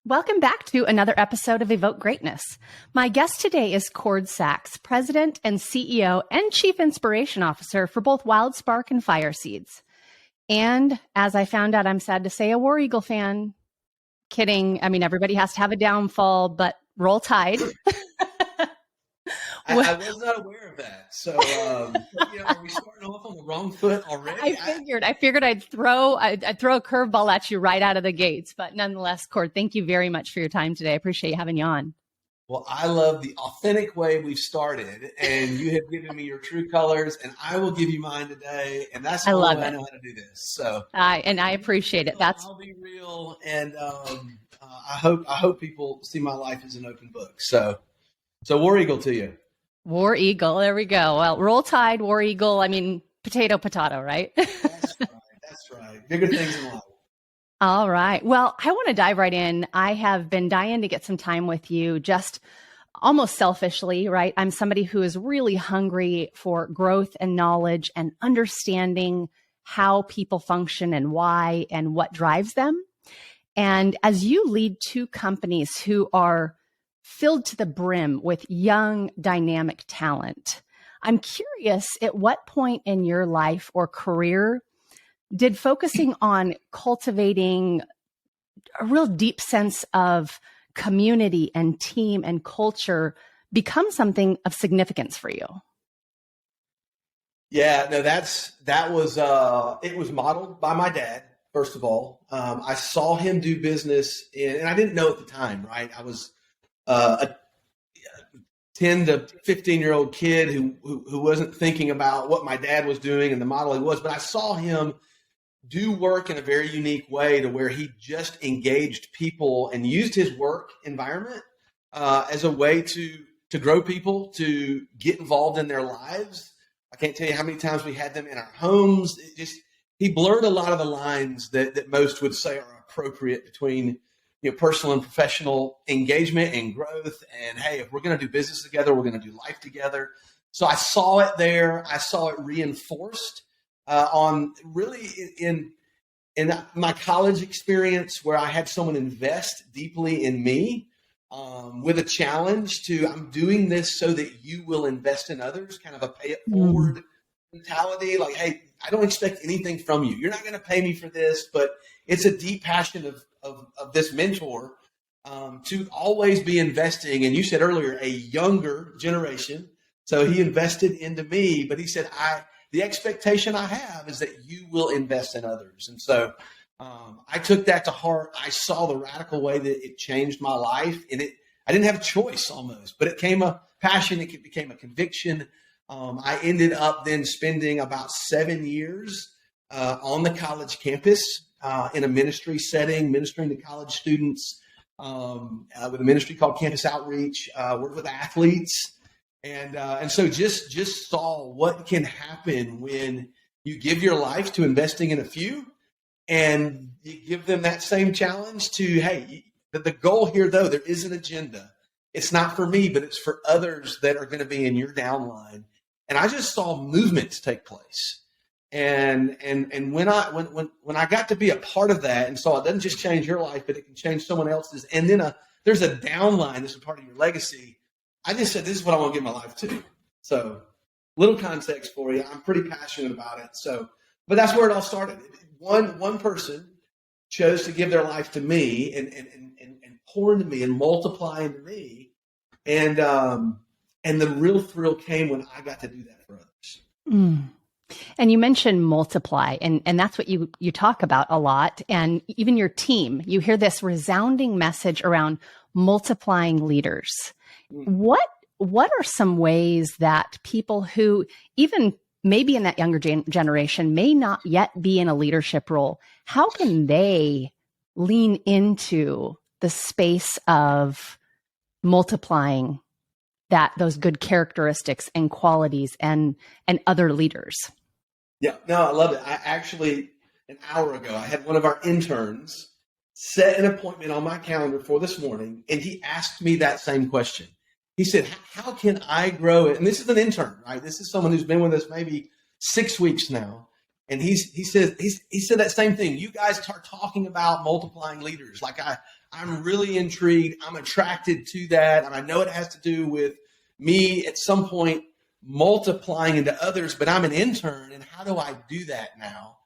Welcome back to another episode of Evoke Greatness. My guest today is Sachs, President and CEO and Chief Inspiration Officer for both Wildsparq and Fireseeds. And as I found out, I'm sad to say, a War Eagle fan. Kidding. I mean, everybody has to have a downfall, but roll tide. I was not aware of that. So, are we starting off on the wrong foot already? I figured I'd throw a curveball at you right out of the gates. But nonetheless, Cord, thank you very much for your time today. I appreciate having you on. Well, I love the authentic way we've started, and you have given me your true colors, and I will give you mine today. And that's the only way I know how to do this. So, I appreciate it. I'll be real, and I hope people see my life as an open book. So War Eagle to you. War Eagle. There we go. Well, roll tide, War Eagle. I mean, potato, right? That's right. Bigger things in life. All right. Well, I want to dive right in. I have been dying to get some time with you, just almost selfishly, right? I'm somebody who is really hungry for growth and knowledge and understanding how people function and why and what drives them. And as you lead two companies who are filled to the brim with young, dynamic talent, I'm curious, at what point in your life or career did focusing on cultivating a real deep sense of community and team and culture become something of significance for you? Yeah, no, it was modeled by my dad. First of all, I saw him do business and I didn't know at the time, right? I was a 10 to 15-year-old kid who wasn't thinking about what my dad was doing and the model he was, but I saw him do work in a very unique way to where he just engaged people and used his work environment as a way to grow people, to get involved in their lives. I can't tell you how many times we had them in our homes. He blurred a lot of the lines that most would say are appropriate between personal and professional engagement and growth. And hey, if we're going to do business together, we're going to do life together. So I saw it there. I saw it reinforced on really in my college experience, where I had someone invest deeply in me with a challenge to, I'm doing this so that you will invest in others, kind of a pay it forward mentality. Like, hey, I don't expect anything from you. You're not going to pay me for this, but it's a deep passion of this mentor to always be investing. And you said earlier, a younger generation. So he invested into me, but he said, the expectation I have is that you will invest in others. And so I took that to heart. I saw the radical way that it changed my life, and I didn't have a choice almost, but it became a passion. It became a conviction. I ended up then spending about 7 years on the college campus in a ministry setting, ministering to college students with a ministry called Campus Outreach, worked with athletes. And so just saw what can happen when you give your life to investing in a few, and you give them that same challenge to, hey, the goal here, though, there is an agenda. It's not for me, but it's for others that are going to be in your downline. And I just saw movements take place. And when I got to be a part of that and saw it doesn't just change your life, but it can change someone else's. And then there's a downline. This is part of your legacy. I just said, this is what I want to give my life to. So little context for you. I'm pretty passionate about it. So, but that's where it all started. One person chose to give their life to me and pour into me and multiply into me. And the real thrill came when I got to do that for others. And you mentioned multiply, and that's what you talk about a lot. And even your team, you hear this resounding message around multiplying leaders. What are some ways that people who even maybe in that younger generation may not yet be in a leadership role, how can they lean into the space of multiplying those good characteristics and qualities and other leaders? Yeah, no, I love it. I actually, an hour ago, I had one of our interns set an appointment on my calendar for this morning, and he asked me that same question. He said, how can I grow it? And this is an intern, right? This is someone who's been with us maybe 6 weeks now. And he said that same thing. You guys start talking about multiplying leaders. Like I'm really intrigued. I'm attracted to that. And I know it has to do with me at some point multiplying into others, but I'm an intern. And how do I do that now?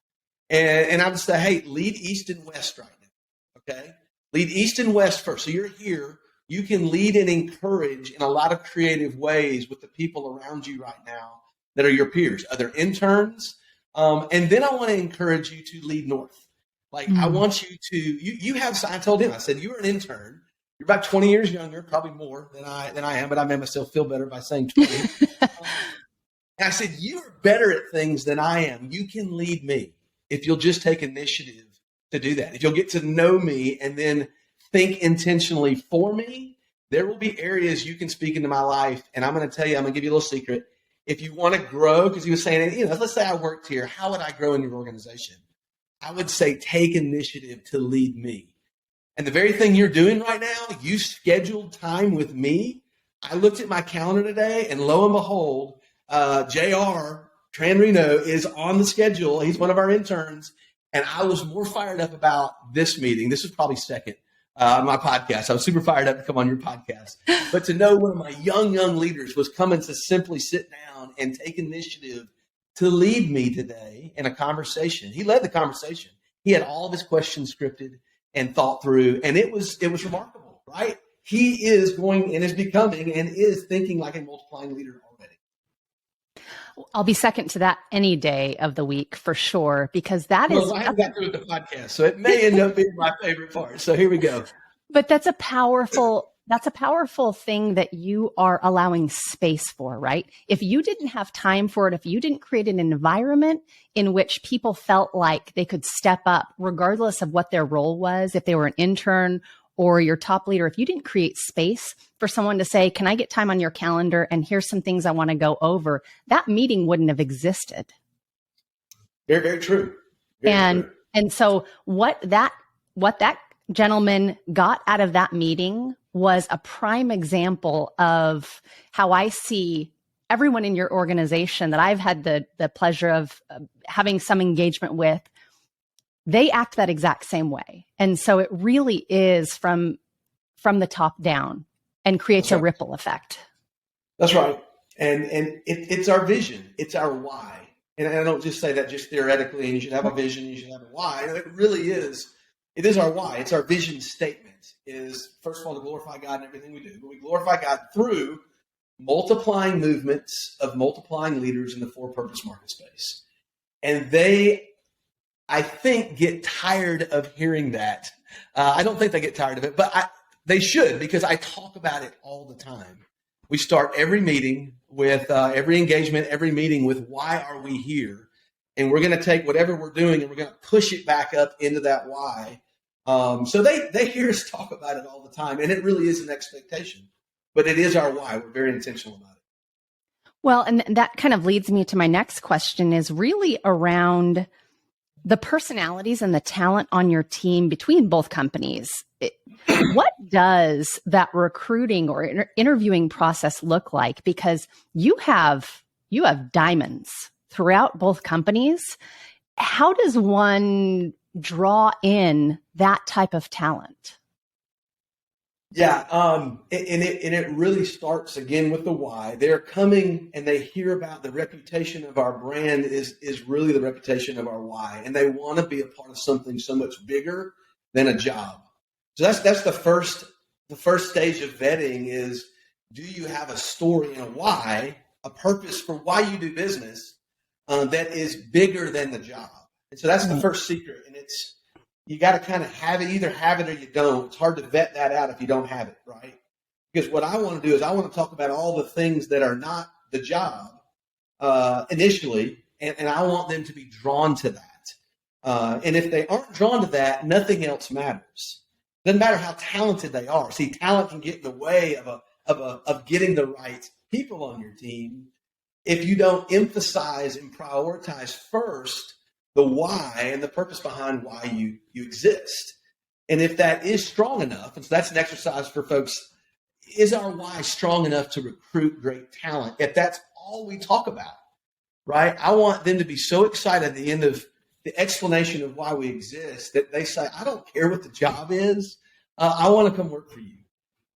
And I would say, hey, lead east and west right now. Okay. Lead east and west first. So you're here. You can lead and encourage in a lot of creative ways with the people around you right now that are your peers, other interns. And then I want to encourage you to lead north. Like I want you to, you have, I told him, I said, you're an intern. You're about 20 years younger, probably more than I am, but I made myself feel better by saying 20. And I said, you are better at things than I am. You can lead me if you'll just take initiative to do that. If you'll get to know me and then think intentionally for me, there will be areas you can speak into my life. And I'm going to tell you, I'm going to give you a little secret. If you want to grow, because he was saying, let's say I worked here. How would I grow in your organization? I would say take initiative to lead me. And the very thing you're doing right now, you scheduled time with me. I looked at my calendar today, and lo and behold, JR Tranrino is on the schedule. He's one of our interns. And I was more fired up about this meeting. This is probably second on my podcast. I was super fired up to come on your podcast. But to know one of my young leaders was coming to simply sit down and take initiative to lead me today in a conversation. He led the conversation. He had all of his questions scripted and thought through, and it was remarkable, right? He is going and is becoming and is thinking like a multiplying leader already. I'll be second to that any day of the week for sure, because I haven't got through the podcast, so it may end up being my favorite part. So here we go. But that's a powerful thing that you are allowing space for, right? If you didn't have time for it, if you didn't create an environment in which people felt like they could step up, regardless of what their role was, if they were an intern or your top leader, if you didn't create space for someone to say, can I get time on your calendar? And here's some things I want to go over, that meeting wouldn't have existed. Very, very true. Very true. And so what that gentleman got out of that meeting was a prime example of how I see everyone in your organization that I've had the pleasure of having some engagement with. They act that exact same way. And so it really is from the top down and creates a ripple effect. That's right. And it's our vision. It's our why. And I don't just say that just theoretically, and you should have a vision, you should have a why. It really is. It is our why. It's our vision statement. Is first of all to glorify God in everything we do, but we glorify God through multiplying movements of multiplying leaders in the for-purpose market space. And they, I think, get tired of hearing that. I don't think they get tired of it, but they should, because I talk about it all the time. We start every meeting with every engagement, every meeting with why are we here? And we're going to take whatever we're doing and we're going to push it back up into that why. So they hear us talk about it all the time, and it really is an expectation, but it is our why. We're very intentional about it. Well, and that kind of leads me to my next question, is really around the personalities and the talent on your team between both companies. What does that recruiting or interviewing process look like? Because you have diamonds throughout both companies. How does one draw in that type of talent? Yeah, and it really starts again with the why. They're coming and they hear about the reputation of our brand is really the reputation of our why, and they want to be a part of something so much bigger than a job. So that's the first stage of vetting is, do you have a story and a why, a purpose for why you do business that is bigger than the job? And so that's the first secret, and you got to kind of either have it or you don't. It's hard to vet that out if you don't have it, right? Because what I want to do is I want to talk about all the things that are not the job initially, and I want them to be drawn to that. And if they aren't drawn to that, nothing else matters. Doesn't matter how talented they are. See, talent can get in the way of getting the right people on your team if you don't emphasize and prioritize first the why and the purpose behind why you exist. And if that is strong enough, and so that's an exercise for folks, is our why strong enough to recruit great talent? If that's all we talk about, right? I want them to be so excited at the end of the explanation of why we exist that they say, I don't care what the job is. I want to come work for you.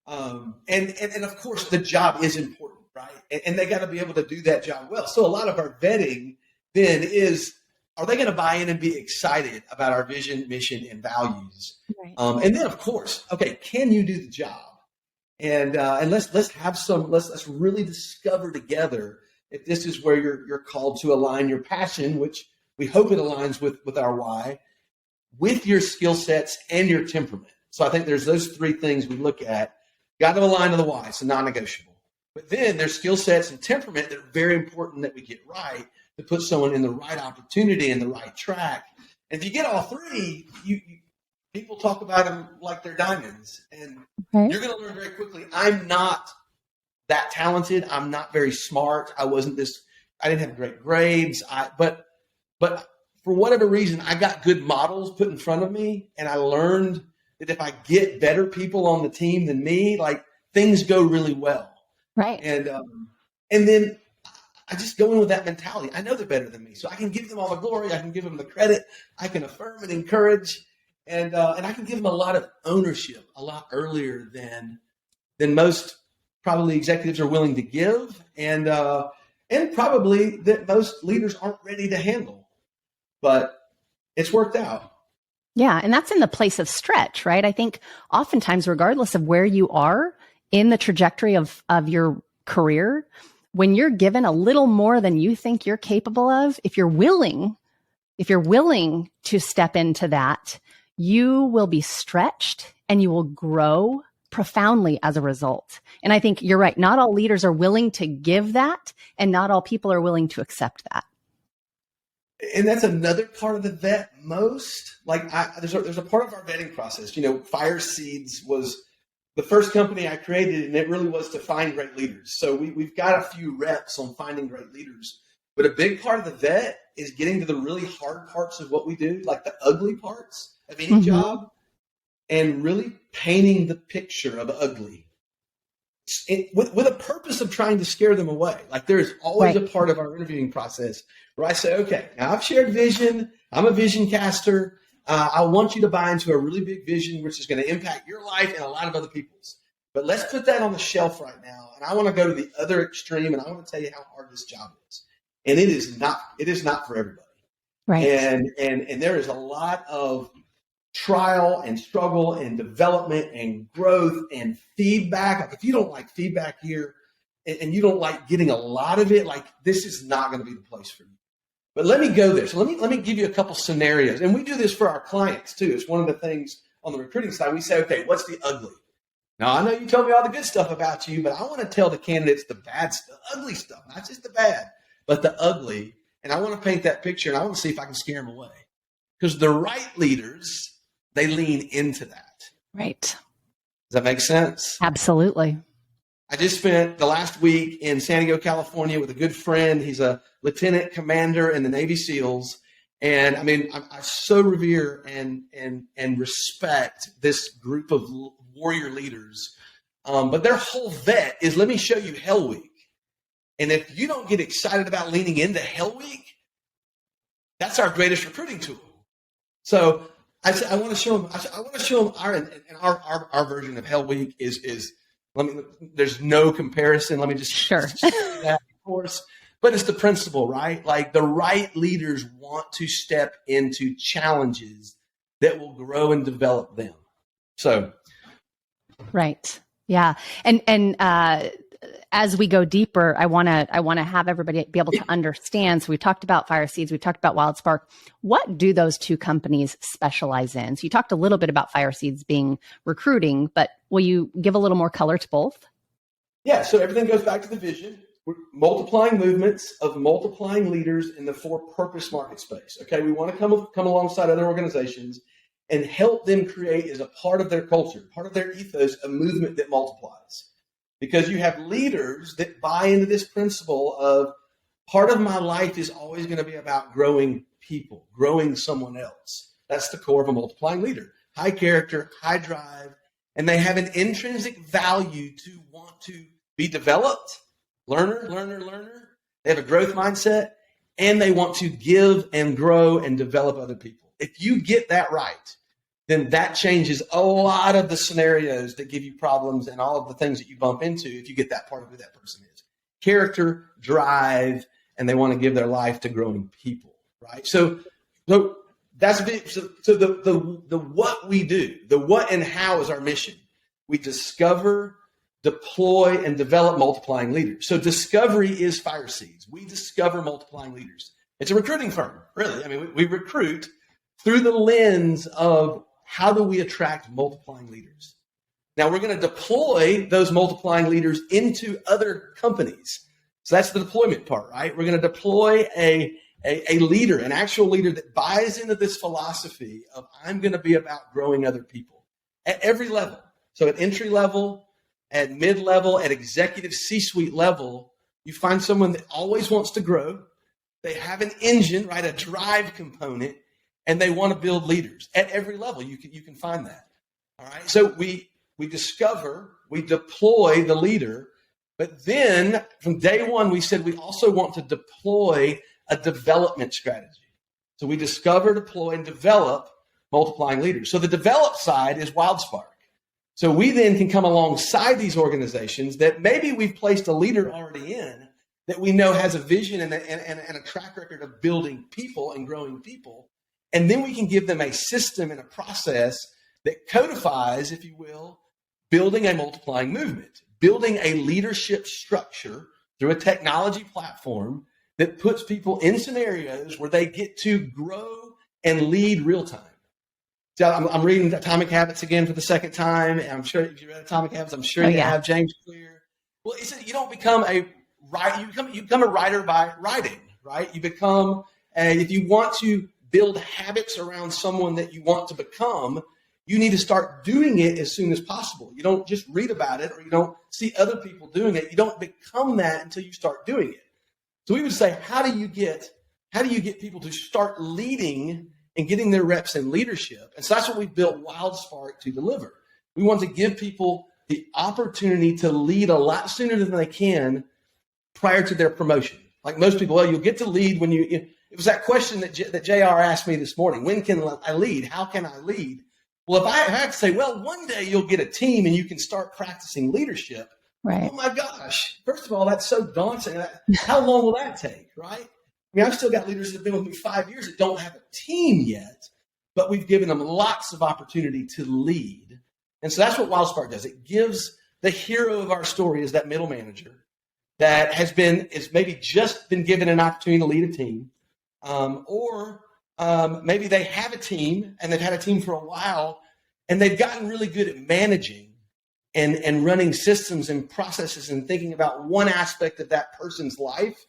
And of course, the job is important, right? And they got to be able to do that job well. So a lot of our vetting then is, are they going to buy in and be excited about our vision, mission, and values? Right. And then, of course, okay, can you do the job? And let's have some. Let's really discover together if this is where you're called to align your passion, which we hope it aligns with our why, with your skill sets and your temperament. So I think there's those three things we look at. Got to align to the why, it's a non-negotiable. But then there's skill sets and temperament that are very important that we get right to put someone in the right opportunity and the right track. And if you get all three, you people talk about them like they're diamonds, and you're going to learn very quickly. I'm not that talented. I'm not very smart. I didn't have great grades. But for whatever reason, I got good models put in front of me, and I learned that if I get better people on the team than me, like things go really well. Right. And then I just go in with that mentality. I know they're better than me, so I can give them all the glory. I can give them the credit. I can affirm and encourage, and I can give them a lot of ownership a lot earlier than most probably executives are willing to give, and probably that most leaders aren't ready to handle. But it's worked out. Yeah. And that's in the place of stretch, right? I think oftentimes, regardless of where you are in the trajectory of your career, when you're given a little more than you think you're capable of, if you're willing to step into that, you will be stretched and you will grow profoundly as a result. And I think you're right. Not all leaders are willing to give that, and not all people are willing to accept that. And that's another part of the vet. There's a part of our vetting process. Fireseeds was the first company I created, and it really was to find great leaders. So we've got a few reps on finding great leaders. But a big part of the vet is getting to the really hard parts of what we do, like the ugly parts of any job, and really painting the picture of ugly with a purpose of trying to scare them away. Like there's always a part of our interviewing process where I say, okay, now I've shared vision. I'm a vision caster. I want you to buy into a really big vision, which is going to impact your life and a lot of other people's. But let's put that on the shelf right now. And I want to go to the other extreme, and I want to tell you how hard this job is. And it is not for everybody. Right. And there is a lot of trial and struggle and development and growth and feedback. Like if you don't like feedback here and you don't like getting a lot of it, like this is not going to be the place for you. But let me go there. So let me give you a couple scenarios. And we do this for our clients too. It's one of the things on the recruiting side. We say, okay, what's the ugly? Now, I know you told me all the good stuff about you, but I want to tell the candidates the bad stuff, ugly stuff, not just the bad, but the ugly. And I want to paint that picture, and I want to see if I can scare them away. Because the right leaders, they lean into that. Right. Does that make sense? Absolutely. I just spent the last week in San Diego, California with a good friend. He's a lieutenant commander in the Navy SEALs. And I mean, I so revere and respect this group of warrior leaders. But their whole vet is, let me show you Hell Week. And if you don't get excited about leaning into Hell Week, that's our greatest recruiting tool. So I said, I want to show them our version of Hell Week is there's no comparison. Let me just sure that, of course. But it's the principle, right? Like the right leaders want to step into challenges that will grow and develop them. So, right, yeah, and as we go deeper, I want to have everybody be able to understand. So we talked about Fireseeds, we talked about Wildsparq. What do those two companies specialize in? So you talked a little bit about Fireseeds being recruiting, but will you give a little more color to both? Yeah. So everything goes back to the vision. We're multiplying movements of multiplying leaders in the for-purpose market space. Okay, we want to come alongside other organizations and help them create, as a part of their culture, part of their ethos, a movement that multiplies. Because you have leaders that buy into this principle of part of my life is always going to be about growing people, growing someone else. That's the core of a multiplying leader. High character, high drive, and they have an intrinsic value to want to be developed. Learner. They have a growth mindset, and they want to give and grow and develop other people. If you get that right, then that changes a lot of the scenarios that give you problems and all of the things that you bump into if you get that part of who that person is. Character, drive, and they want to give their life to growing people, right? So that's the what we do, the what and how is our mission. We discover, deploy, and develop multiplying leaders. So discovery is Fireseeds. We discover multiplying leaders. It's a recruiting firm, really. I mean, we recruit through the lens of how do we attract multiplying leaders. Now, we're going to deploy those multiplying leaders into other companies. So that's the deployment part, right? We're going to deploy a leader, an actual leader that buys into this philosophy of I'm going to be about growing other people at every level. So at entry level, at mid-level, at executive C-suite level, you find someone that always wants to grow. They have an engine, right, a drive component, and they want to build leaders at every level. You can find that. All right. So we discover, we deploy the leader, but then from day one, we said we also want to deploy a development strategy. So we discover, deploy, and develop multiplying leaders. So the develop side is Wildsparq. So we then can come alongside these organizations that maybe we've placed a leader already in that we know has a vision and a track record of building people and growing people. And then we can give them a system and a process that codifies, if you will, building a multiplying movement, building a leadership structure through a technology platform that puts people in scenarios where they get to grow and lead real time. So I'm reading Atomic Habits again for the second time. And I'm sure if you read Atomic Habits, I'm sure you have James Clear. Well, you don't become a writer. You become a writer by writing, right? You become if you want to build habits around someone that you want to become, you need to start doing it as soon as possible. You don't just read about it or you don't see other people doing it. You don't become that until you start doing it. So we would say, how do you get people to start leading and getting their reps in leadership? And so that's what we built Wildsparq to deliver. We want to give people the opportunity to lead a lot sooner than they can prior to their promotion. Like most people, well, you'll get to lead when it was that question that JR asked me this morning. When can I lead? How can I lead? Well, if I have to say, well, one day you'll get a team and you can start practicing leadership. Right. Oh my gosh. First of all, that's so daunting. How long will that take, right? I mean, I've still got leaders that have been with me 5 years that don't have a team yet, but we've given them lots of opportunity to lead. And so that's what Wildsparq does. It gives the hero of our story is that middle manager that is maybe just been given an opportunity to lead a team, or maybe they have a team and they've had a team for a while and they've gotten really good at managing and running systems and processes and thinking about one aspect of that person's life,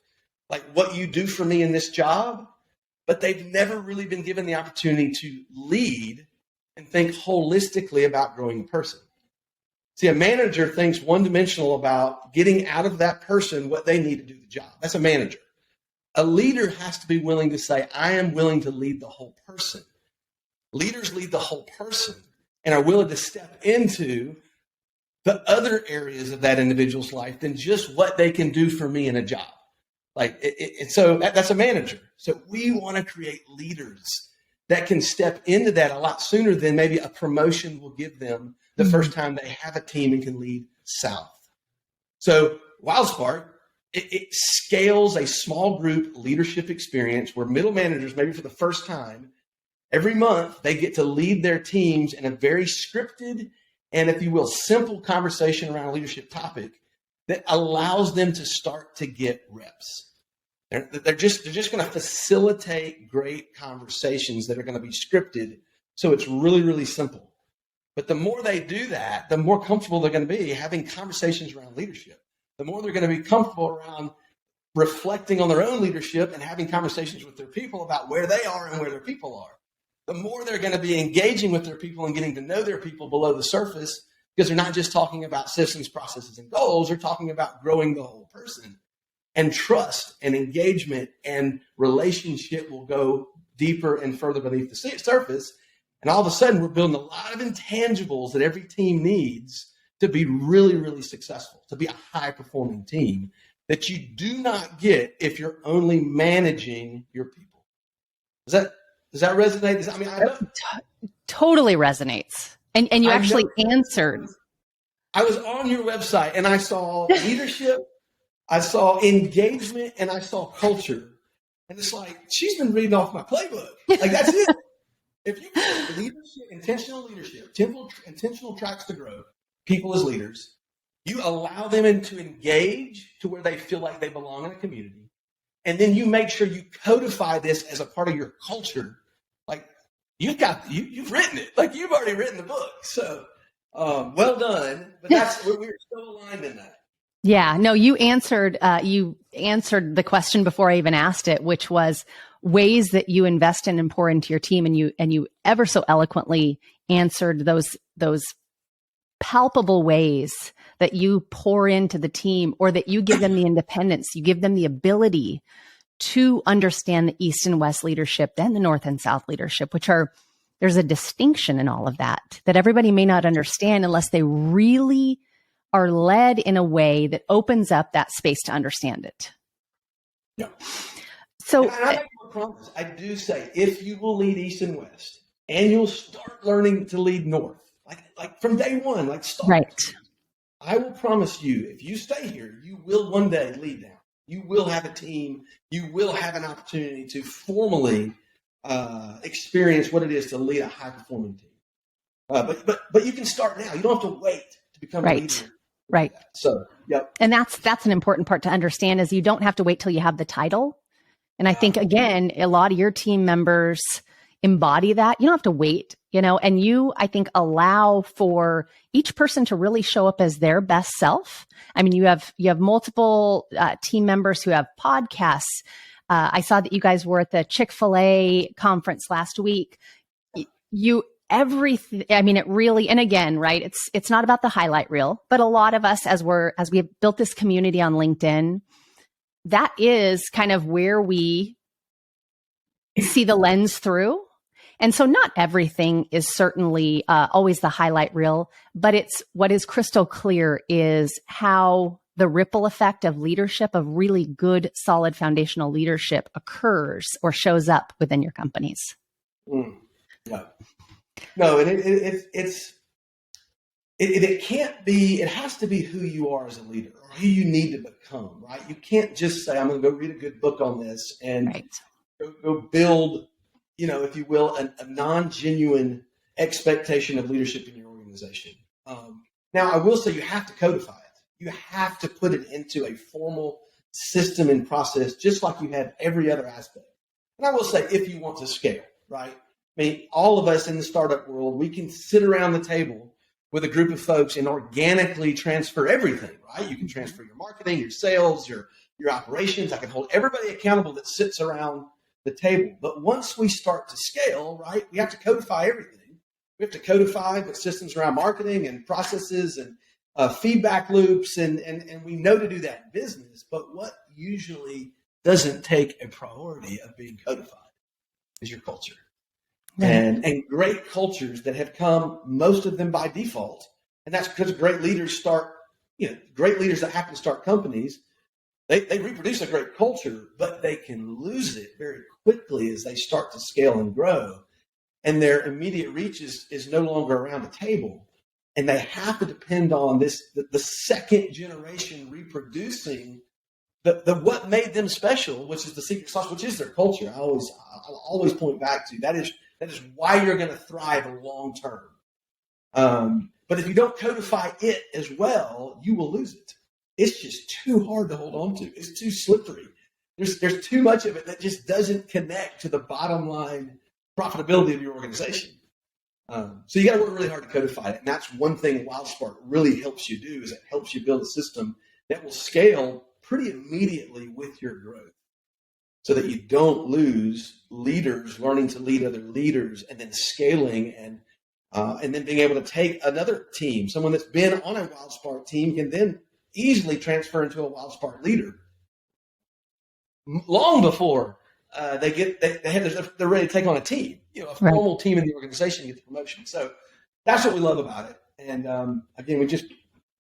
like what you do for me in this job, but they've never really been given the opportunity to lead and think holistically about growing a person. See, a manager thinks one-dimensional about getting out of that person what they need to do the job. That's a manager. A leader has to be willing to say, I am willing to lead the whole person. Leaders lead the whole person and are willing to step into the other areas of that individual's life than just what they can do for me in a job. So that's a manager. So we want to create leaders that can step into that a lot sooner than maybe a promotion will give them the first time they have a team and can lead south. So Wildsparq, it scales a small group leadership experience where middle managers, maybe for the first time, every month they get to lead their teams in a very scripted and, if you will, simple conversation around a leadership topic that allows them to start to get reps. They're just going to facilitate great conversations that are going to be scripted, so it's really, really simple. But the more they do that, the more comfortable they're going to be having conversations around leadership. The more they're going to be comfortable around reflecting on their own leadership and having conversations with their people about where they are and where their people are. The more they're going to be engaging with their people and getting to know their people below the surface, because they're not just talking about systems, processes, and goals. They're talking about growing the whole person. And trust and engagement and relationship will go deeper and further beneath the surface. And all of a sudden, we're building a lot of intangibles that every team needs to be really, really successful, to be a high-performing team that you do not get if you're only managing your people. Does Does that resonate? I mean, I know, Totally resonates. And you actually answered. I was on your website and I saw leadership, I saw engagement, and I saw culture. And it's like, she's been reading off my playbook. Like, that's it. If you put leadership, intentional tracks to growth, people as leaders, you allow them to engage to where they feel like they belong in a community. And then you make sure you codify this as a part of your culture. Like, you've written it. Like, you've already written the book. So, well done. But we're still aligned in that. Yeah, no, you answered the question before I even asked it, which was ways that you invest in and pour into your team, and you ever so eloquently answered those palpable ways that you pour into the team, or that you give them the independence, you give them the ability to understand the East and West leadership, then the North and South leadership, there's a distinction in all of that everybody may not understand unless they really are led in a way that opens up that space to understand it. Yeah. So, and I make you a promise. I do say, if you will lead East and West, and you'll start learning to lead North, like from day one, like start. Right. I will promise you, if you stay here, you will one day lead down. You will have a team. You will have an opportunity to formally experience what it is to lead a high-performing team. But you can start now. You don't have to wait to become a leader. Right. So, yep. And that's an important part to understand, is you don't have to wait till you have the title. And I think, again, a lot of your team members embody that. You don't have to wait, and you, I think, allow for each person to really show up as their best self. I mean, you have multiple team members who have podcasts. I saw that you guys were at the Chick-fil-A conference last week. Everything. I mean, it really, and again, right, it's not about the highlight reel, but a lot of us, as we have built this community on LinkedIn, that is kind of where we see the lens through. And so not everything is certainly always the highlight reel, but it's what is crystal clear is how the ripple effect of leadership, of really good, solid foundational leadership, occurs or shows up within your companies. Yeah. No, and it can't be. It has to be who you are as a leader, or who you need to become. Right? You can't just say, "I'm going to go read a good book on this," and go build, if you will, a non-genuine expectation of leadership in your organization. Now, I will say you have to codify it. You have to put it into a formal system and process, just like you have every other aspect. And I will say, if you want to scale, right? I mean, all of us in the startup world, we can sit around the table with a group of folks and organically transfer everything, right? You can transfer your marketing, your sales, your operations. I can hold everybody accountable that sits around the table. But once we start to scale, right, we have to codify everything. We have to codify the systems around marketing and processes and feedback loops. And we know to do that in business. But what usually doesn't take a priority of being codified is your culture. And great cultures that have come, most of them by default. And that's because great leaders that happen to start companies, they reproduce a great culture, but they can lose it very quickly as they start to scale and grow. And their immediate reach is no longer around the table. And they have to depend on the second generation reproducing the what made them special, which is the secret sauce, which is their culture. I'll always point back to that is why you're going to thrive long term. But if you don't codify it as well, you will lose it. It's just too hard to hold on to. It's too slippery. There's too much of it that just doesn't connect to the bottom line profitability of your organization. So you got to work really hard to codify it. And that's one thing Wildsparq really helps you do, is it helps you build a system that will scale pretty immediately with your growth, so that you don't lose leaders learning to lead other leaders, and then scaling and then being able to take another team, someone that's been on a Wildsparq team can then easily transfer into a Wildsparq leader long before they're ready to take on a team, a formal team in the organization to get the promotion. So that's what we love about it. And again,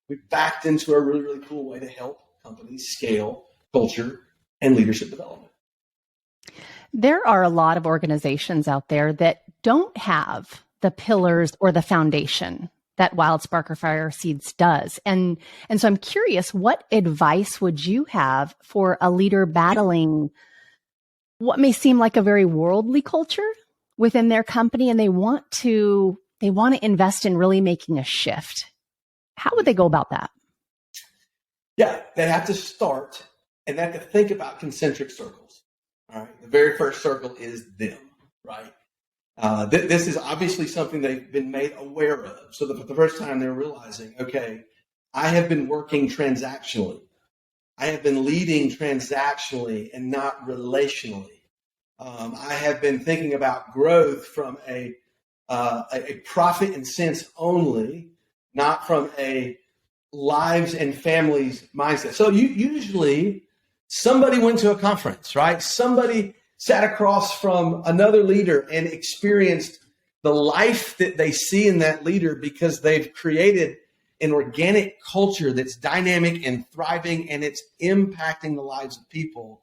we backed into a really, really cool way to help companies scale culture and leadership development. There are a lot of organizations out there that don't have the pillars or the foundation that Wildsparq or Fireseeds does. And so I'm curious, what advice would you have for a leader battling what may seem like a very worldly culture within their company, and they want to invest in really making a shift? How would they go about that? Yeah, they have to start and they have to think about concentric circles. All right. The very first circle is them, right? This is obviously something they've been made aware of. So for the first time, they're realizing, okay, I have been working transactionally. I have been leading transactionally and not relationally. I have been thinking about growth from a profit and cents only, not from a lives and families mindset. So usually somebody went to a conference, right? Somebody sat across from another leader and experienced the life that they see in that leader because they've created an organic culture that's dynamic and thriving and it's impacting the lives of people.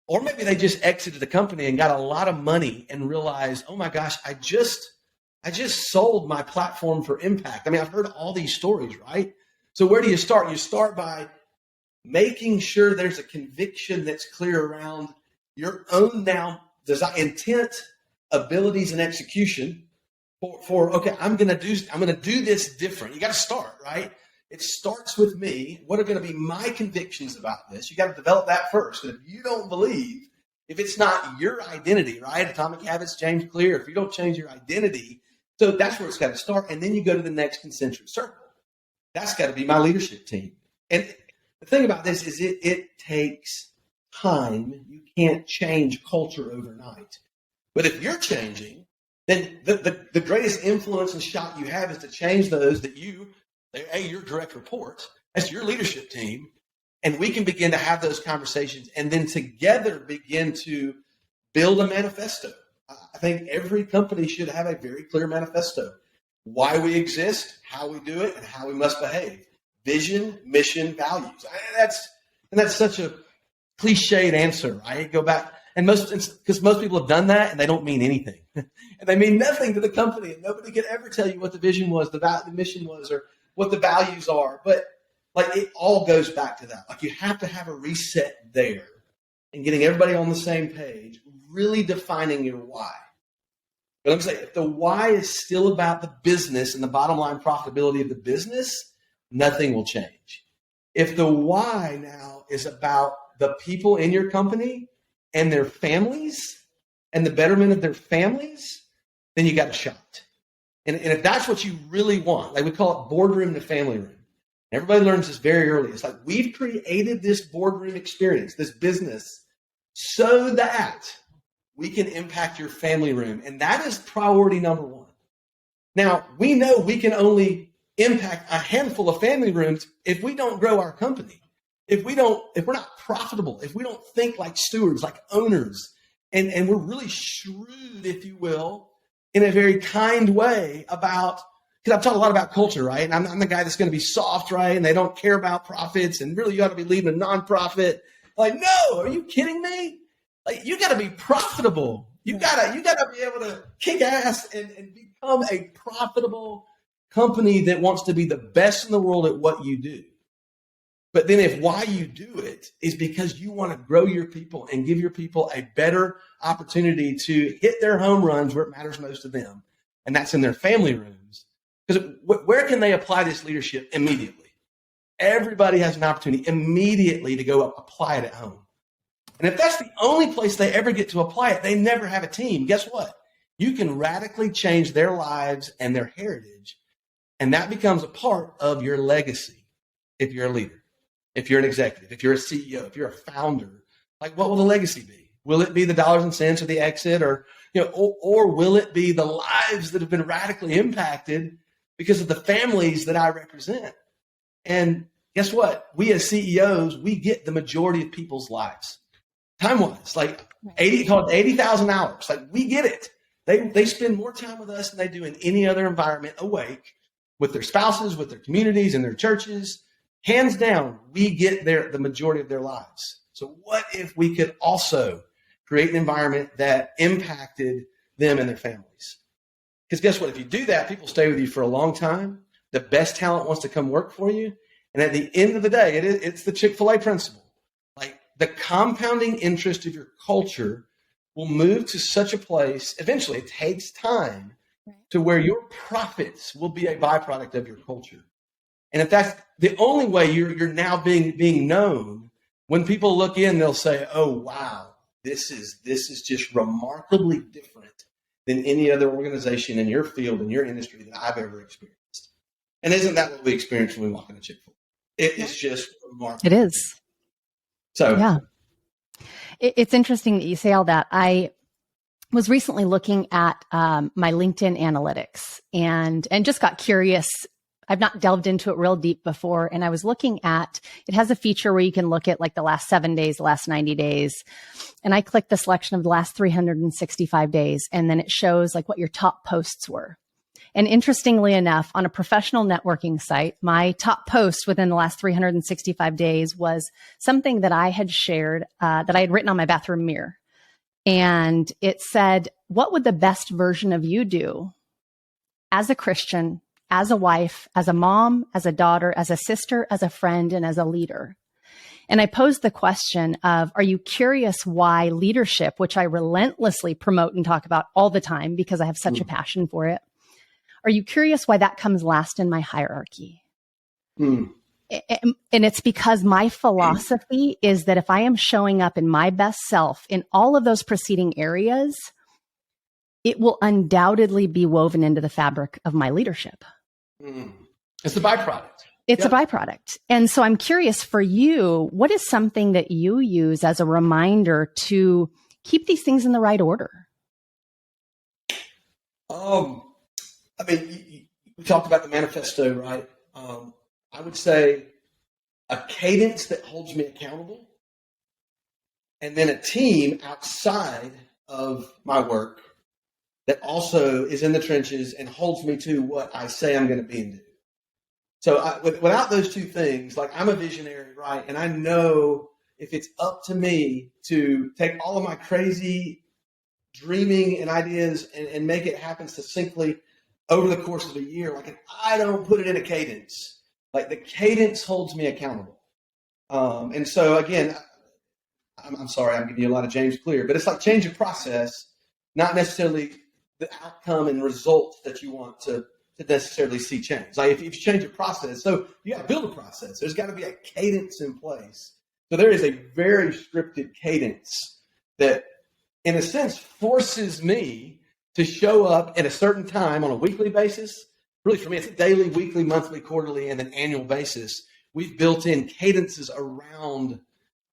Or maybe they just exited the company and got a lot of money and realized, oh my gosh, I just sold my platform for impact. I mean, I've heard all these stories, right? So where do you start? You start by making sure there's a conviction that's clear around your own now design, intent, abilities, and execution for okay, I'm gonna do this different. You got to start, right? It starts with me. What are going to be my convictions about this? You got to develop that first. And if you don't believe, if it's not your identity, right? Atomic Habits, James Clear. If you don't change your identity, so that's where it's got to start. And then you go to the next concentric circle. That's got to be my leadership team. And the thing about this is it takes time. You can't change culture overnight. But if you're changing, then the greatest influence and shot you have is to change those that your direct reports. That's your leadership team. And we can begin to have those conversations and then together begin to build a manifesto. I think every company should have a very clear manifesto. Why we exist, how we do it, and how we must behave. Vision, mission, values. That's such a cliched answer, right? Go back. And because most people have done that and they don't mean anything. And they mean nothing to the company. And nobody could ever tell you what the vision was, the mission was, or what the values are. But like it all goes back to that. Like you have to have a reset there and getting everybody on the same page, really defining your why. But I'm saying if the why is still about the business and the bottom line profitability of the business, nothing will change. If the why now is about the people in your company and their families and the betterment of their families, then you got a shot. And if that's what you really want, like we call it boardroom to family room. Everybody learns this very early. It's like we've created this boardroom experience, this business, so that we can impact your family room. And that is priority number one. Now, we know we can only impact a handful of family rooms if we don't grow our company. If we're not profitable, if we don't think like stewards, like owners, and we're really shrewd, if you will, in a very kind way about, because I've talked a lot about culture, right? And I'm the guy that's going to be soft, right? And they don't care about profits. And really, you ought to be leading a nonprofit. Like, no, are you kidding me? Like, you got to be profitable. You gotta be able to kick ass and become a profitable company that wants to be the best in the world at what you do. But then if why you do it is because you want to grow your people and give your people a better opportunity to hit their home runs where it matters most to them, and that's in their family rooms. Because where can they apply this leadership immediately? Everybody has an opportunity immediately to go apply it at home. And if that's the only place they ever get to apply it, they never have a team. Guess what? You can radically change their lives and their heritage, and that becomes a part of your legacy if you're a leader. If you're an executive, if you're a CEO, if you're a founder, like what will the legacy be? Will it be the dollars and cents or the exit, or will it be the lives that have been radically impacted because of the families that I represent? And guess what? We as CEOs, we get the majority of people's lives. Time-wise, like 80,000 hours. Like we get it. They spend more time with us than they do in any other environment awake with their spouses, with their communities and their churches. Hands down, we get the majority of their lives. So what if we could also create an environment that impacted them and their families. Because guess what? If you do that, people stay with you for a long time. The best talent wants to come work for you. And at the end of the day, it's the Chick-fil-A principle. Like the compounding interest of your culture will move to such a place. Eventually, it takes time to where your profits will be a byproduct of your culture. And if that's the only way you're now being known, when people look in, they'll say, "Oh, wow, this is just remarkably different than any other organization in your field, in your industry that I've ever experienced." And isn't that what we experience when we walk into Chick-fil-A? It's just remarkable. It is. So yeah. It's interesting that you say all that. I was recently looking at my LinkedIn analytics and just got curious. I've not delved into it real deep before. And I was looking at, it has a feature where you can look at like the last 7 days, the last 90 days. And I clicked the selection of the last 365 days. And then it shows like what your top posts were. And interestingly enough, on a professional networking site, my top post within the last 365 days was something that I had shared, that I had written on my bathroom mirror. And it said, "What would the best version of you do as a Christian, as a wife, as a mom, as a daughter, as a sister, as a friend, and as a leader?" And I posed the question of, are you curious why leadership, which I relentlessly promote and talk about all the time because I have such a passion for it, are you curious why that comes last in my hierarchy? And it's because my philosophy is that if I am showing up in my best self in all of those preceding areas, it will undoubtedly be woven into the fabric of my leadership. It's a byproduct. It's a byproduct. And so I'm curious for you, what is something that you use as a reminder to keep these things in the right order? I mean, we talked about the manifesto, right? I would say a cadence that holds me accountable, and then a team outside of my work that also is in the trenches and holds me to what I say I'm going to be and do. So without those two things, like I'm a visionary, right? And I know if it's up to me to take all of my crazy dreaming and ideas and make it happen succinctly over the course of a year, like if I don't put it in a cadence, like the cadence holds me accountable. And so again, I'm sorry, I'm giving you a lot of James Clear, but it's like change of process, not necessarily the outcome and results that you want to necessarily see change. Like if you change your process, so you got to build a process. There's got to be a cadence in place. So there is a very scripted cadence that, in a sense, forces me to show up at a certain time on a weekly basis. Really, for me, it's a daily, weekly, monthly, quarterly, and an annual basis. We've built in cadences around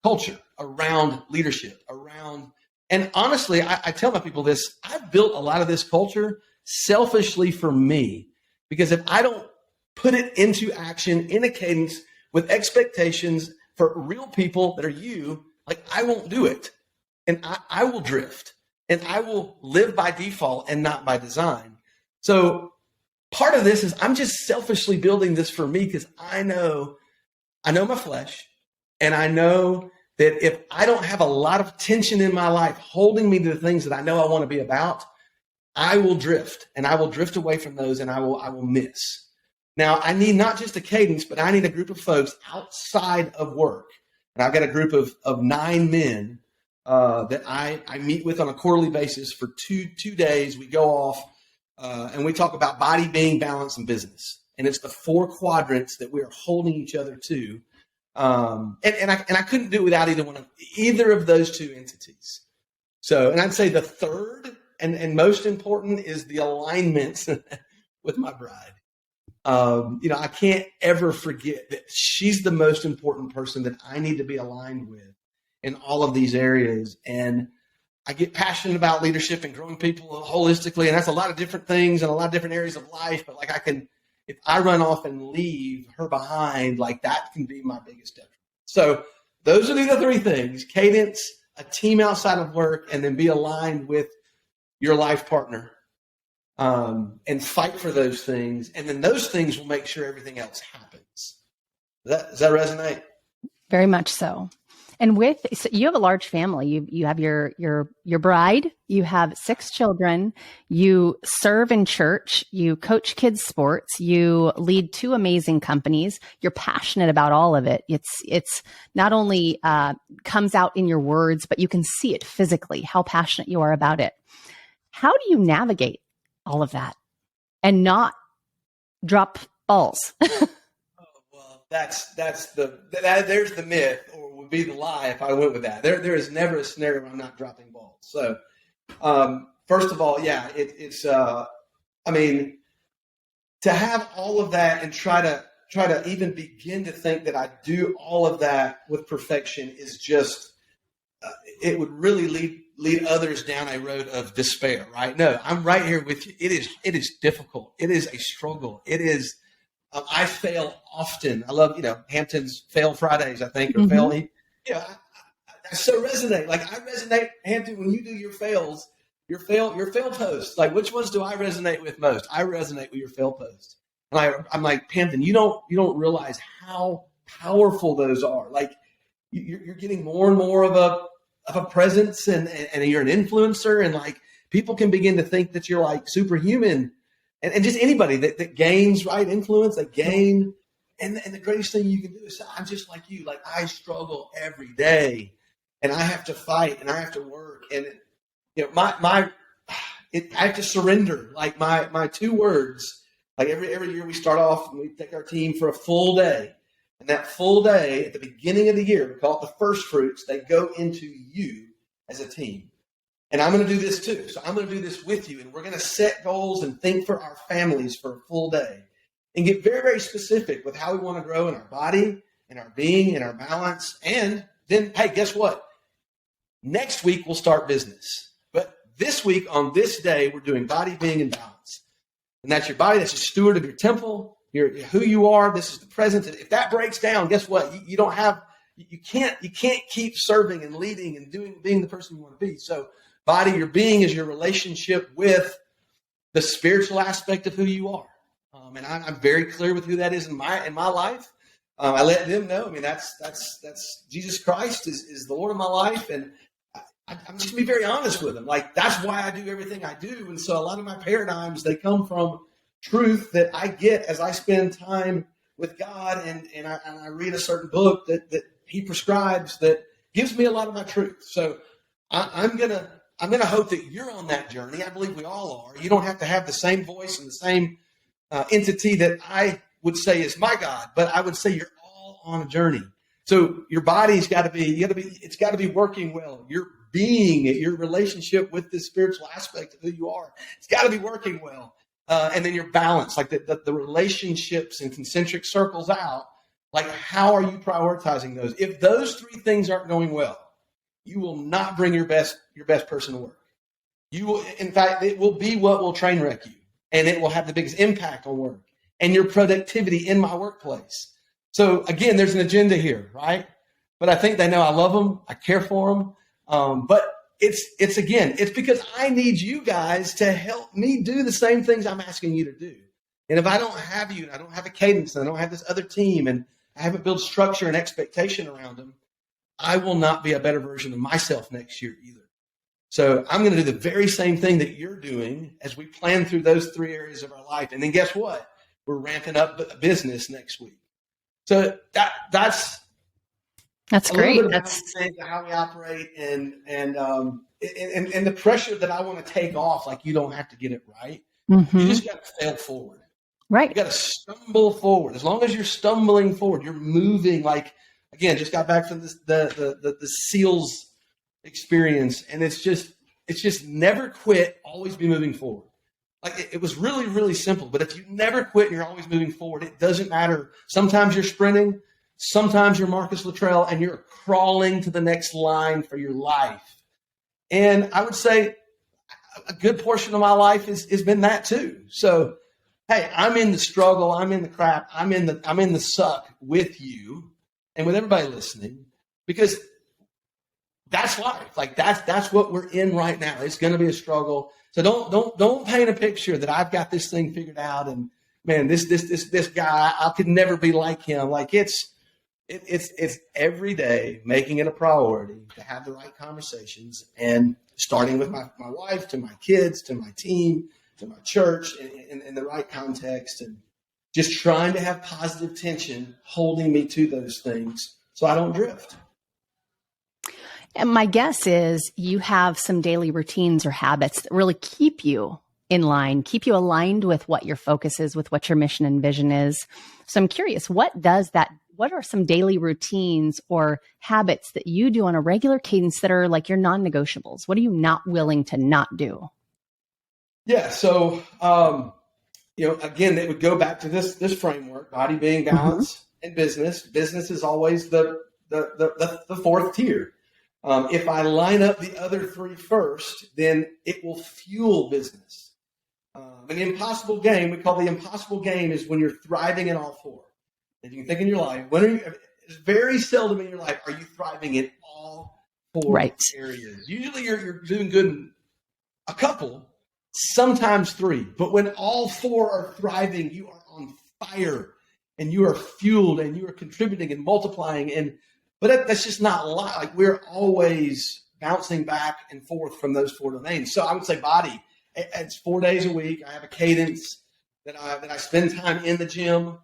culture, around leadership, around, and honestly, I tell my people this, I've built a lot of this culture selfishly for me, because if I don't put it into action in a cadence with expectations for real people that are you, like I won't do it. And I will drift, and I will live by default and not by design. So part of this is I'm just selfishly building this for me because I know my flesh, and I know that if I don't have a lot of tension in my life holding me to the things that I know I want to be about, I will drift, and I will drift away from those, and I will miss. Now, I need not just a cadence, but I need a group of folks outside of work. And I've got a group of 9 men that I meet with on a quarterly basis for two days. We go off and we talk about body, being, balance, and business. And it's the 4 quadrants that we are holding each other to. And I couldn't do it without either of those 2 entities. So, and I'd say the third and most important is the alignment with my bride. I can't ever forget that she's the most important person that I need to be aligned with in all of these areas. And I get passionate about leadership and growing people holistically. And that's a lot of different things and a lot of different areas of life. But like if I run off and leave her behind, like that can be my biggest detriment. So those are the 3 things: cadence, a team outside of work, and then be aligned with your life partner. And fight for those things. And then those things will make sure everything else happens. Does that resonate? Very much so. And so you have a large family. You have your bride. You have 6 children. You serve in church. You coach kids sports. You lead 2 amazing companies. You're passionate about all of it. It's not only comes out in your words, but you can see it physically how passionate you are about it. How do you navigate all of that and not drop balls? Well, there's the myth, or would be the lie if I went with that. There is never a scenario where I'm not dropping balls. So, first of all, yeah, it's I mean, to have all of that and try to even begin to think that I do all of that with perfection is just it would really lead others down a road of despair, right? No, I'm right here with you. It is difficult. It is a struggle. It is. I fail often. I love, Hampton's Fail Fridays, I think, or fail. I so resonate. Like I resonate, Hampton, when you do your fails, your fail posts. Like which ones do I resonate with most? I resonate with your fail posts. And I'm like, Hampton, you don't realize how powerful those are. Like you're getting more and more of a presence and you're an influencer, and like people can begin to think that you're like superhuman. And just anybody that gains influence, they gain. And the greatest thing you can do is I'm just like you. Like I struggle every day, and I have to fight, and I have to work, and I have to surrender. Like my 2 words. Like every year we start off and we take our team for a full day, and that full day at the beginning of the year, we call it the first fruits. They go into you as a team. And I'm going to do this too. So I'm going to do this with you. And we're going to set goals and think for our families for a full day and get very, very specific with how we want to grow in our body, in our being, in our balance. And then, hey, guess what? Next week, we'll start business. But this week, on this day, we're doing body, being, and balance. And that's your body. That's a steward of your temple. You're who you are. This is the present. And if that breaks down, guess what? You can't keep serving and leading and being the person you want to be. So, body, your being is your relationship with the spiritual aspect of who you are. And I'm very clear with who that is in my life. I let them know. I mean, that's Jesus Christ is the Lord of my life. And I'm just going to be very honest with them. Like, that's why I do everything I do. And so a lot of my paradigms, they come from truth that I get as I spend time with God. And I read a certain book that he prescribes that gives me a lot of my truth. So I'm going to hope that you're on that journey. I believe we all are. You don't have to have the same voice and the same entity that I would say is my God, but I would say you're all on a journey. So your body's got to be working well. Your being, your relationship with this spiritual aspect of who you are, it's got to be working well. And then your balance, like the relationships and concentric circles out, like how are you prioritizing those? If those 3 things aren't going well, you will not bring your best person to work. You will, in fact, it will be what will train wreck you, and it will have the biggest impact on work and your productivity in my workplace. So again, there's an agenda here, right? But I think they know I love them, I care for them. But it's because I need you guys to help me do the same things I'm asking you to do. And if I don't have you, and I don't have a cadence, and I don't have this other team, and I haven't built structure and expectation around them, I will not be a better version of myself next year either. So I'm going to do the very same thing that you're doing as we plan through those 3 areas of our life. And then guess what? We're ramping up business next week. So that's great. That's how we operate and the pressure that I want to take off. Like you don't have to get it right. Mm-hmm. You just got to fail forward. Right. You got to stumble forward. As long as you're stumbling forward, you're moving. Like, again, just got back from the SEALs experience, and it's just never quit, always be moving forward. Like it was really, really simple. But if you never quit and you're always moving forward, it doesn't matter. Sometimes you're sprinting, sometimes you're Marcus Luttrell, and you're crawling to the next line for your life. And I would say a good portion of my life has been that too. So, hey, I'm in the struggle, I'm in the crap, I'm in the suck with you and with everybody listening, because that's life. Like that's what we're in right now. It's going to be a struggle. So don't paint a picture that I've got this thing figured out and man, this guy, I could never be like him. Like it's It's every day making it a priority to have the right conversations, and starting with my wife, to my kids, to my team, to my church, in the right context, and just trying to have positive tension holding me to those things so I don't drift. And my guess is you have some daily routines or habits that really keep you in line, keep you aligned with what your focus is, with what your mission and vision is. So I'm curious, what are some daily routines or habits that you do on a regular cadence that are like your non-negotiables? What are you not willing to not do? Yeah. So, again, it would go back to this framework: body being balance, and business. Business is always the fourth tier. If I line up the other three first, then it will fuel business. An impossible game, we call the impossible game, is when you're thriving in all four. If you can think in your life, it's very seldom in your life are you thriving in all four areas. Usually you're doing good in a couple, sometimes three. But when all four are thriving, you are on fire and you are fueled and you are contributing and multiplying. But that's just not a lot. Like, we're always bouncing back and forth from those four domains. So I would say body. It's 4 days a week. I have a cadence that I spend time in the gym.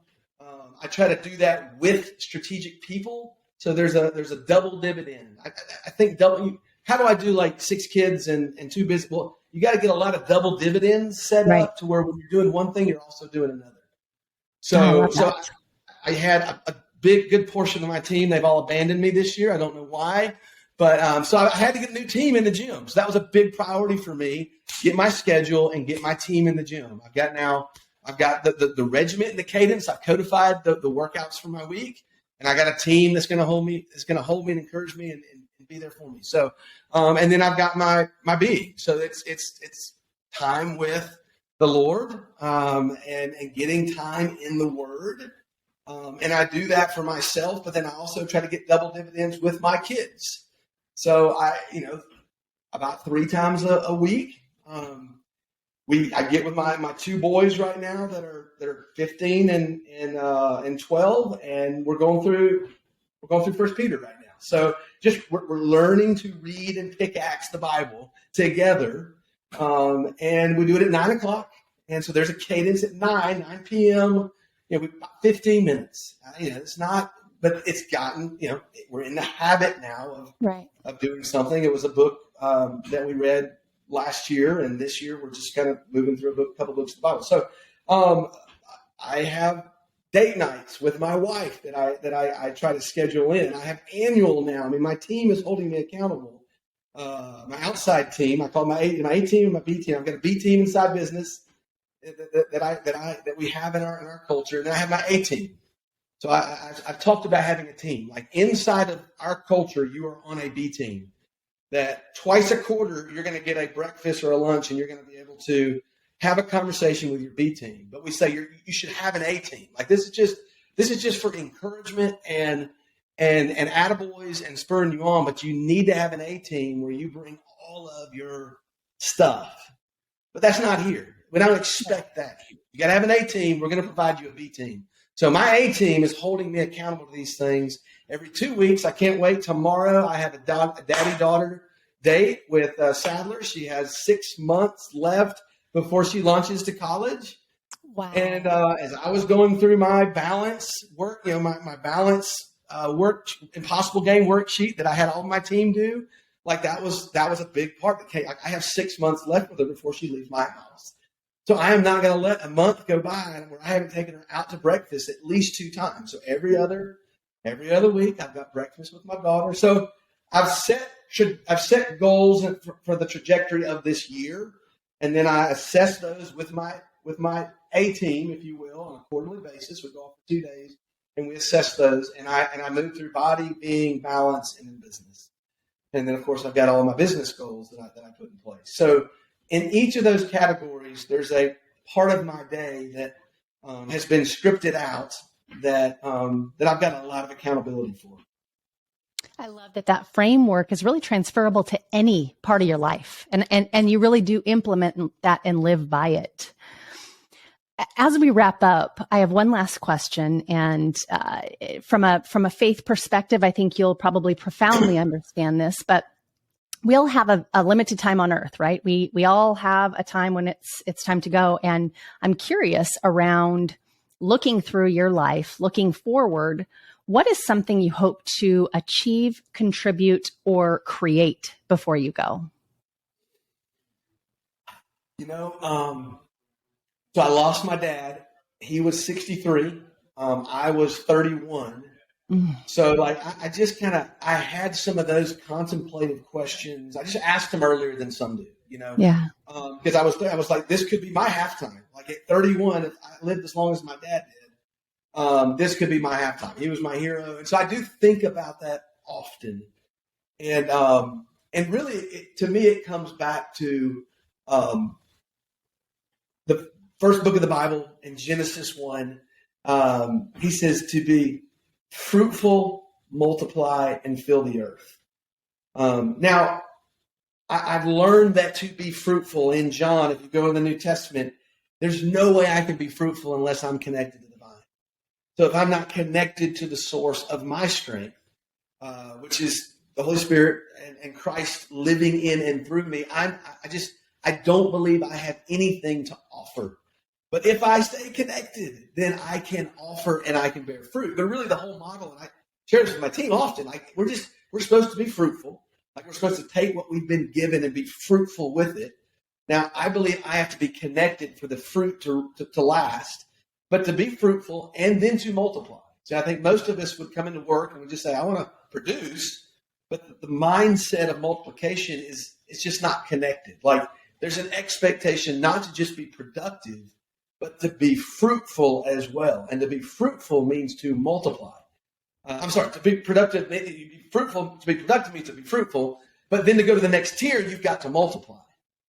I try to do that with strategic people. So there's a double dividend. I think double. How do I do like 6 kids and 2 business? Well, you got to get a lot of double dividends set up to where when you're doing one thing, you're also doing another. So I had a good portion of my team. They've all abandoned me this year. I don't know why. But so I had to get a new team in the gym. So that was a big priority for me, get my schedule and get my team in the gym. I've got the regiment and the cadence. I codified the workouts for my week, and I got a team that's going to hold me and encourage me and be there for me. So, and then I've got my being. So it's time with the Lord, and getting time in the Word. And I do that for myself, but then I also try to get double dividends with my kids. So about 3 times a week, I get with my 2 boys right now that are 15 and 12, and we're going through 1 Peter right now. So just we're learning to read and pickaxe the Bible together, and we do it at 9 o'clock. And so there's a cadence at 9 p.m. About 15 minutes. It's not. But it's gotten, we're in the habit now of doing something. It was a book that we read last year, and this year we're just kind of moving through a couple books of the Bible. So I have date nights with my wife that I try to schedule in. I have annual now. I mean, my team is holding me accountable. My outside team, I call my A team and my B team. I've got a B team inside business that we have in our culture, and then I have my A team. So I've talked about having a team. Like, inside of our culture, you are on a B team. That twice a quarter, you're going to get a breakfast or a lunch, and you're going to be able to have a conversation with your B team. But we say you should have an A team. Like, this is just for encouragement and attaboys and spurring you on. But you need to have an A team where you bring all of your stuff. But that's not here. We don't expect that here. You got to have an A team. We're going to provide you a B team. So my A team is holding me accountable to these things every 2 weeks. I can't wait. Tomorrow I have a daddy-daughter date with Sadler. She has 6 months left before she launches to college. Wow. And as I was going through my balance work, my balance work, impossible game worksheet that I had all my team do, like that was a big part. I have 6 months left with her before she leaves my house. So I am not going to let a month go by where I haven't taken her out to breakfast at least 2 times. So every other week I've got breakfast with my daughter. So I've set goals for the trajectory of this year, and then I assess those with my A team, if you will, on a quarterly basis. We go off for 2 days and we assess those, and I move through body, being, balance, and in business. And then of course I've got all my business goals that I put in place. So in each of those categories, there's a part of my day that has been scripted out that I've got a lot of accountability for. I love that framework is really transferable to any part of your life, and you really do implement that and live by it. As we wrap up, I have one last question, and from a faith perspective, I think you'll probably profoundly understand this. But we all have a limited time on earth, right? We all have a time when it's time to go. And I'm curious around looking through your life, looking forward, what is something you hope to achieve, contribute, or create before you go? So I lost my dad. He was 63. I was 31. So like, I had some of those contemplative questions. I just asked them earlier than some do, Yeah. Because I was like, this could be my halftime. Like at 31, if I lived as long as my dad did, this could be my halftime. He was my hero. And so I do think about that often. And really to me, it comes back to, the first book of the Bible in Genesis 1. He says to be fruitful, multiply, and fill the earth. Now, I've learned that to be fruitful in John, if you go in the New Testament, there's no way I can be fruitful unless I'm connected to the vine. So if I'm not connected to the source of my strength, which is the Holy Spirit and Christ living in and through me, I don't believe I have anything to offer. But if I stay connected, then I can offer and I can bear fruit. But really the whole model, and I share this with my team often, like we're supposed to be fruitful. Like we're supposed to take what we've been given and be fruitful with it. Now, I believe I have to be connected for the fruit to last, but to be fruitful and then to multiply. So I think most of us would come into work and would just say, I want to produce, but the mindset of multiplication it's just not connected. Like there's an expectation not to just be productive, but to be fruitful as well. And to be fruitful means to multiply. To be productive, to be productive means to be fruitful, but then to go to the next tier, you've got to multiply.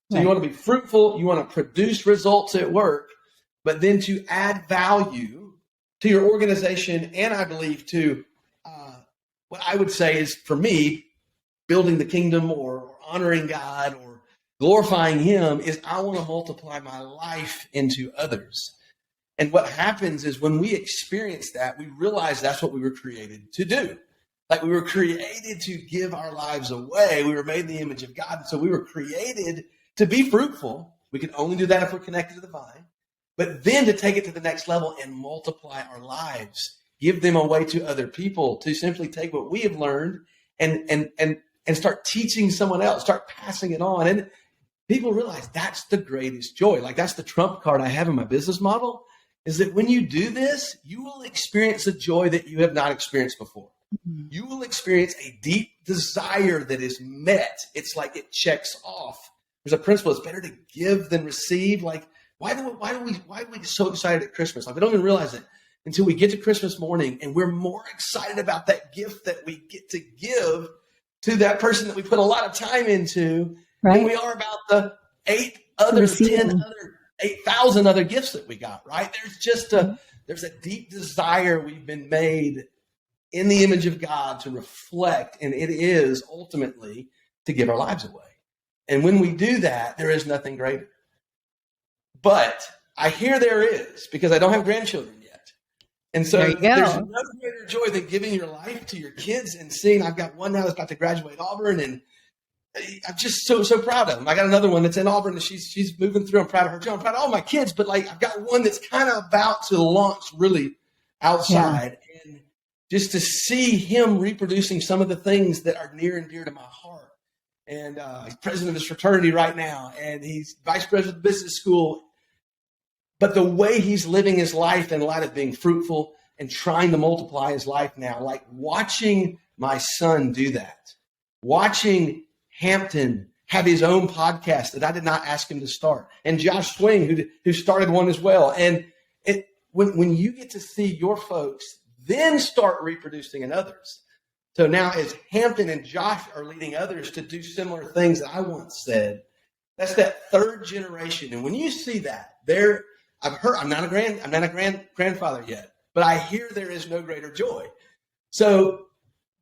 So right. You want to be fruitful, you want to produce results at work, but then to add value to your organization, and I believe to what I would say is, for me, building the kingdom or honoring God or glorifying Him, is I want to multiply my life into others. And what happens is when we experience that, we realize that's what we were created to do. Like we were created to give our lives away. We were made in the image of God. So we were created to be fruitful. We can only do that if we're connected to the vine. But then to take it to the next level and multiply our lives, give them away to other people, to simply take what we have learned and start teaching someone else, start passing it on. And people realize that's the greatest joy. Like that's the trump card I have in my business model, is that when you do this, you will experience a joy that you have not experienced before. Mm-hmm. You will experience a deep desire that is met. It's like it checks off. There's a principle: it's better to give than receive. Like, why are we get so excited at Christmas? Like, we don't even realize it until we get to Christmas morning, and we're more excited about that gift that we get to give to that person that we put a lot of time into, right, than we are about the 8,000 other gifts that we got, right? There's just there's a deep desire. We've been made in the image of God to reflect, and it is ultimately to give our lives away. And when we do that, there is nothing greater. But I hear there is, because I don't have grandchildren yet. And so there's no greater joy than giving your life to your kids and seeing, I've got one now that's about to graduate Auburn, and I'm just so proud of them. I got another one that's in Auburn, and she's moving through. I'm proud of her too. I'm proud of all my kids, but like I've got one that's kind of about to launch really outside, and just to see him reproducing some of the things that are near and dear to my heart. And he's president of his fraternity right now, and he's vice president of the business school. But the way he's living his life in light of being fruitful and trying to multiply his life now, like watching my son do that, watching Hampton have his own podcast that I did not ask him to start, and Josh Swing, who started one as well. And when you get to see your folks then start reproducing in others. So now as Hampton and Josh are leading others to do similar things that I once said, that's that third generation. And when you see that, I'm not a grandfather yet, but I hear there is no greater joy. So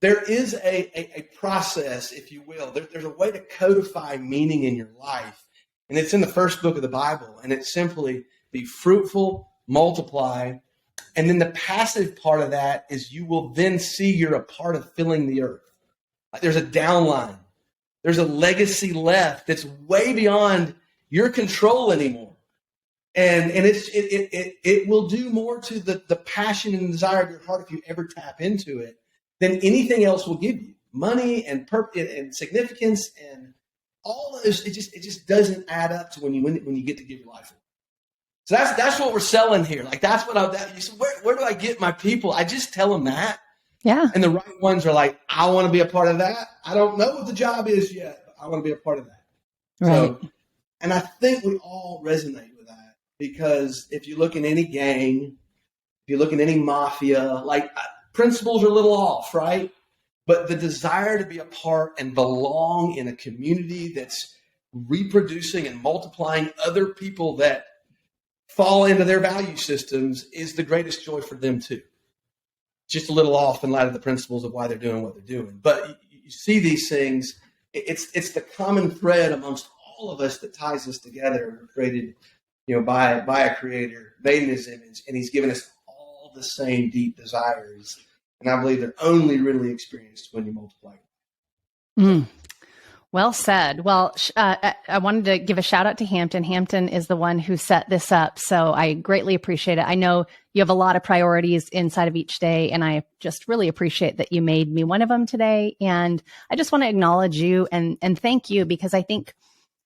there is a process, if you will. There's a way to codify meaning in your life. And it's in the first book of the Bible. And it simply be fruitful, multiply. And then the passive part of that is you will then see you're a part of filling the earth. Like there's a downline. There's a legacy left that's way beyond your control anymore. And it will do more to the passion and desire of your heart if you ever tap into it than anything else will give you. Money and and significance and all of this, it just doesn't add up to when you get to give your life away. So that's what we're selling here. Like that's what you said, where do I get my people? I just tell them that. Yeah. And the right ones are like, I want to be a part of that. I don't know what the job is yet, but I want to be a part of that. Right. So, and I think we all resonate with that because if you look in any gang, if you look in any mafia, like principles are a little off, right? But the desire to be a part and belong in a community that's reproducing and multiplying other people that fall into their value systems is the greatest joy for them too. Just a little off in light of the principles of why they're doing what they're doing. But you see these things, it's the common thread amongst all of us that ties us together. We're created, by a creator, made in his image, and he's given us all the same deep desires. And I believe they're only really experienced when you multiply. Well said. Well, I wanted to give a shout out to Hampton. Hampton is the one who set this up. So I greatly appreciate it. I know you have a lot of priorities inside of each day, and I just really appreciate that you made me one of them today. And I just want to acknowledge you and thank you, because I think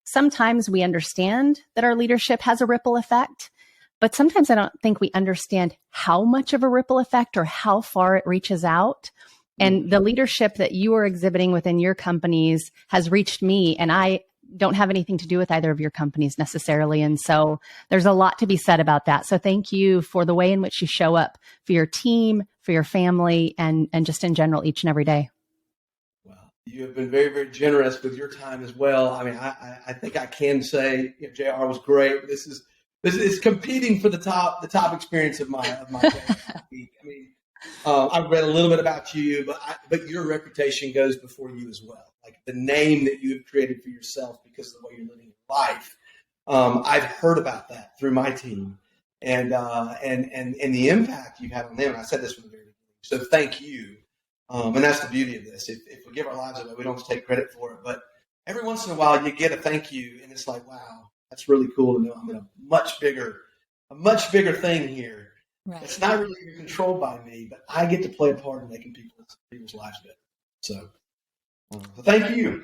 sometimes we understand that our leadership has a ripple effect, but sometimes I don't think we understand how much of a ripple effect or how far it reaches out. And the leadership that you are exhibiting within your companies has reached me, and I don't have anything to do with either of your companies necessarily. And so there's a lot to be said about that. So thank you for the way in which you show up for your team, for your family, and just in general, each and every day. Well, you have been very, very generous with your time as well. I mean, I think I can say, JR was great. This is competing for the top experience of my day. I mean, I've read a little bit about you, but your reputation goes before you as well. Like the name that you have created for yourself because of the way you're living your life. I've heard about that through my team, and the impact you've had on them. And I said this from the very beginning. So thank you. And that's the beauty of this. If we give our lives away, we don't take credit for it. But every once in a while, you get a thank you, and it's like, wow, that's really cool to know I'm in a much bigger thing here. Right. It's not really controlled by me, but I get to play a part in making people's lives better. So thank you.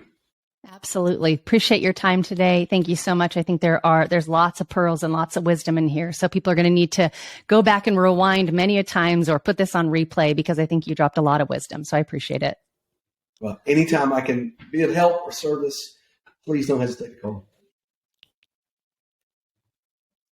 Absolutely. Appreciate your time today. Thank you so much. I think there's lots of pearls and lots of wisdom in here. So people are going to need to go back and rewind many a times or put this on replay, because I think you dropped a lot of wisdom. So I appreciate it. Well, anytime I can be of help or service, please don't hesitate to call.